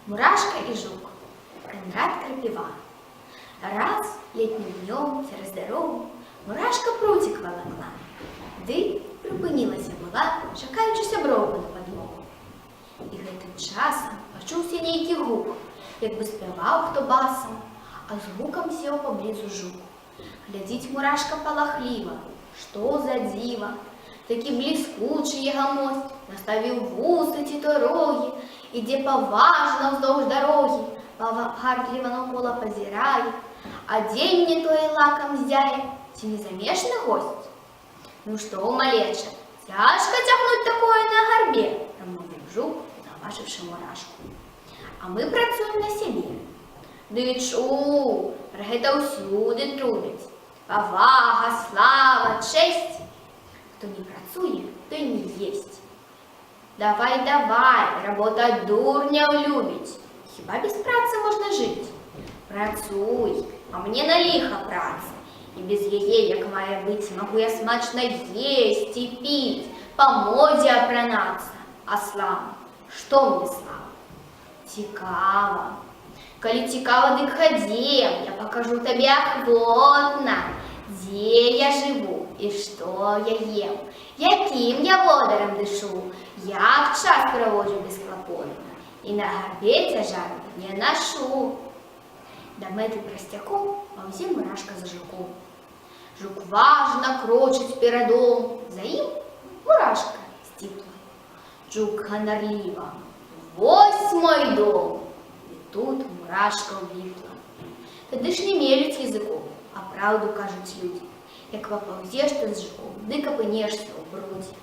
Мурашка и жук. Конрад Крапива. Раз летнім днем через дорогу мурашка прутик волокла. Ды припинилася була, чекаючи сябровку на подмогу. І гэтым часам пачуўся нейкі гук, як бы спяваў хто басом, а з гукам сеў поблизу жук. Глядзіць мурашка палахліва, што за дзіва, такі бліскучы ягамост, наставіў вусы ці то рогі, ідзе паважна ўздоўж дарогі, пагардліва наўкола пазірае, а дзень не той лакам ззяе, ці незамешны госць. Ну што, малеча, цяжка цягнуць такое на гарбе, прамовіў жук, заўважыўшы мурашку. А мы працуем на сябе. Ды чуў, пра гэта ўсюды трубяць. Павага, слава, чэсць. Хто не працуе, той не есць. Давай, давай, работа дурняў любіць. Хіба без працы можна жыць? Працуй, а мне на ліха праца. І без яе, як мае быць, магу я смачна есць і піць, па модзе апранацца. А слава, што мне слава? Цікава. Калі цікава, дык хадзем, я пакажу табе ахвотна, дзе я жыву і што я ем, якім я водарам дышу, як час праводжу бесклапотна, і на гарбе цяжар не нашу. Да мэты прасцяком паўзе мурашка за жуком. Жук важна крочыць перадом, за ім мурашка сціпла. Жук ганарліва: «Вось мой дом!» І тут мурашка ўвікла. Тады ж не мелюць языком, а праўду кажуць людзі. Як папаўзеш ты з жуком, дык апынешся ў брудзе.